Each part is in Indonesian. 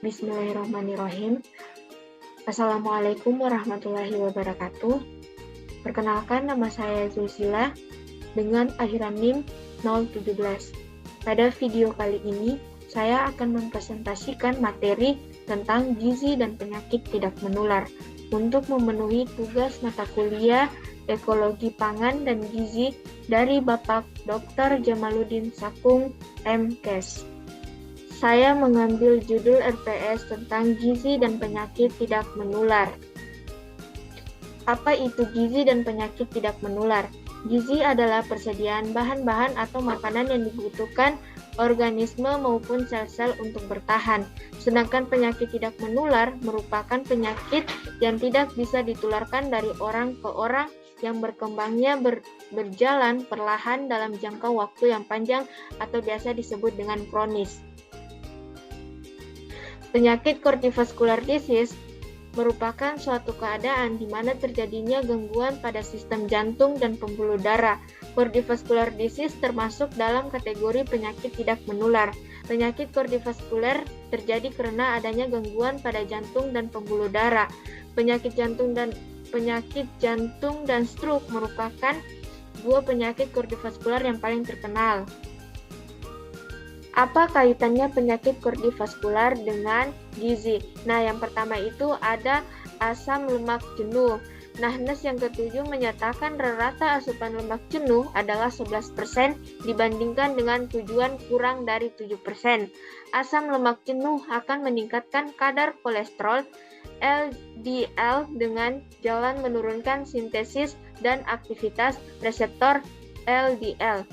Bismillahirrahmanirrahim. Assalamualaikum warahmatullahi wabarakatuh. Perkenalkan, nama saya Zulsila dengan akhiran NIM 017. Pada video kali ini, saya akan mempresentasikan materi tentang gizi dan penyakit tidak menular untuk memenuhi tugas mata kuliah Ekologi Pangan dan Gizi dari Bapak Dr. Jamaluddin Sakung, M.Kes. Saya mengambil judul RPS tentang gizi dan penyakit tidak menular. Apa itu gizi dan penyakit tidak menular? Gizi adalah persediaan bahan-bahan atau makanan yang dibutuhkan organisme maupun sel-sel untuk bertahan. Sedangkan penyakit tidak menular merupakan penyakit yang tidak bisa ditularkan dari orang ke orang yang berkembangnya berjalan perlahan dalam jangka waktu yang panjang atau biasa disebut dengan kronis. Penyakit cardiovascular disease merupakan suatu keadaan di mana terjadinya gangguan pada sistem jantung dan pembuluh darah. Cardiovascular disease termasuk dalam kategori penyakit tidak menular. Penyakit kardiovaskuler terjadi karena adanya gangguan pada jantung dan pembuluh darah. Penyakit jantung dan stroke merupakan dua penyakit kardiovaskuler yang paling terkenal. Apa kaitannya penyakit kardiovaskular dengan gizi? Nah, yang pertama itu ada asam lemak jenuh. Nah, NES yang ketujuh menyatakan rata asupan lemak jenuh adalah 11% dibandingkan dengan tujuan kurang dari 7%. Asam lemak jenuh akan meningkatkan kadar kolesterol LDL dengan jalan menurunkan sintesis dan aktivitas reseptor LDL.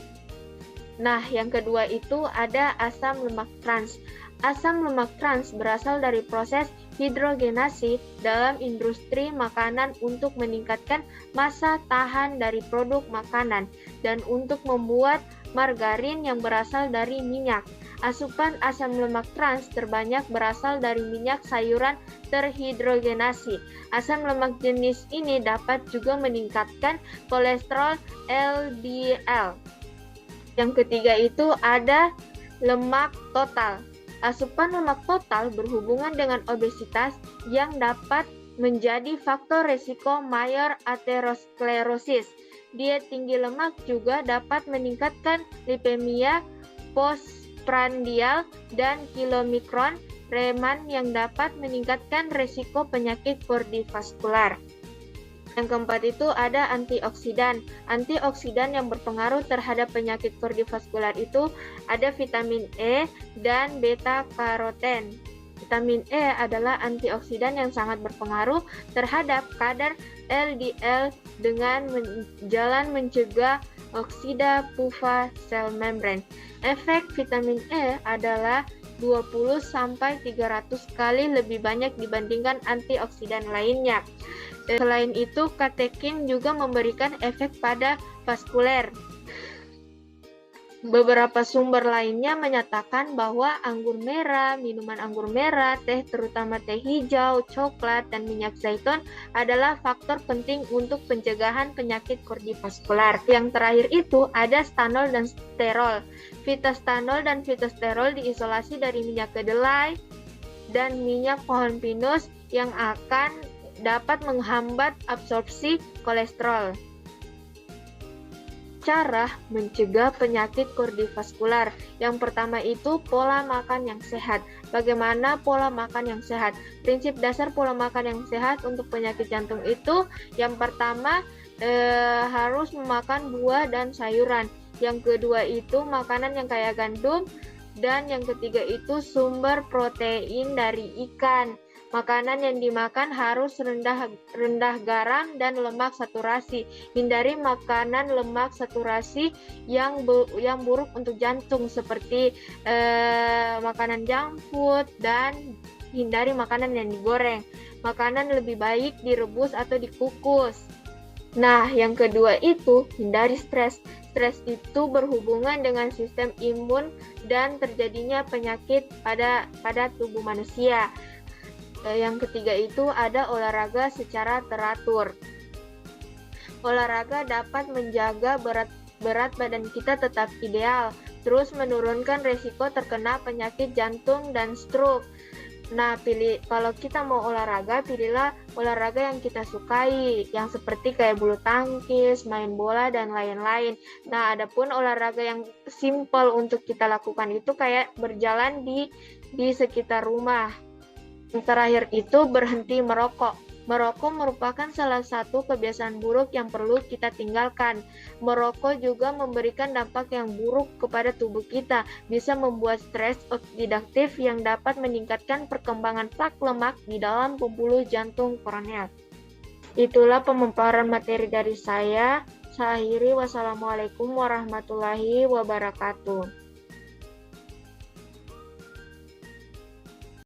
Nah, yang kedua itu ada asam lemak trans. Asam lemak trans berasal dari proses hidrogenasi dalam industri makanan untuk meningkatkan masa tahan dari produk makanan dan untuk membuat margarin yang berasal dari minyak. Asupan asam lemak trans terbanyak berasal dari minyak sayuran terhidrogenasi. Asam lemak jenis ini dapat juga meningkatkan kolesterol LDL. Yang ketiga itu ada lemak total. Asupan lemak total berhubungan dengan obesitas yang dapat menjadi faktor risiko mayor aterosklerosis. Diet tinggi lemak juga dapat meningkatkan lipemia postprandial dan kilomikron Riemann yang dapat meningkatkan risiko penyakit kardiovaskular. Yang keempat itu ada antioksidan. Antioksidan yang berpengaruh terhadap penyakit kardiovaskular itu ada vitamin E dan beta-karoten. Vitamin E adalah antioksidan yang sangat berpengaruh terhadap kadar LDL dengan jalan mencegah oksida pufa sel membran. Efek vitamin E adalah 20-300 kali lebih banyak dibandingkan antioksidan lainnya. Selain itu, katekin juga memberikan efek pada vaskuler. Beberapa sumber lainnya menyatakan bahwa anggur merah, minuman anggur merah, teh terutama teh hijau, coklat, dan minyak zaitun adalah faktor penting untuk pencegahan penyakit kardiovaskular. Yang terakhir itu ada stanol dan sterol. Fitostanol dan fitosterol diisolasi dari minyak kedelai dan minyak pohon pinus yang akan dapat menghambat absorpsi kolesterol. Cara mencegah penyakit kardiovaskular. Yang pertama itu pola makan yang sehat. Bagaimana pola makan yang sehat? Prinsip dasar pola makan yang sehat untuk penyakit jantung itu yang pertama harus memakan buah dan sayuran. Yang kedua itu makanan yang kaya gandum. Dan yang ketiga itu sumber protein dari ikan. Makanan yang dimakan harus rendah garam dan lemak saturasi. Hindari makanan lemak saturasi yang buruk untuk jantung seperti makanan junk food dan hindari makanan yang digoreng. Makanan lebih baik direbus atau dikukus. Nah, yang kedua itu hindari stres. Stres itu berhubungan dengan sistem imun dan terjadinya penyakit pada tubuh manusia. Yang ketiga itu ada olahraga secara teratur. Olahraga dapat menjaga berat badan kita tetap ideal, terus menurunkan risiko terkena penyakit jantung dan stroke. Nah, kalau kita mau olahraga, pilihlah olahraga yang kita sukai, yang seperti kayak bulu tangkis, main bola, dan lain-lain. Nah, adapun olahraga yang simple untuk kita lakukan itu kayak berjalan di sekitar rumah. Yang terakhir itu berhenti merokok. Merokok merupakan salah satu kebiasaan buruk yang perlu kita tinggalkan. Merokok juga memberikan dampak yang buruk kepada tubuh kita, bisa membuat stres oksidatif yang dapat meningkatkan perkembangan plak lemak di dalam pembuluh jantung koroner. Itulah pemaparan materi dari saya. Saya akhiri, wassalamualaikum warahmatullahi wabarakatuh.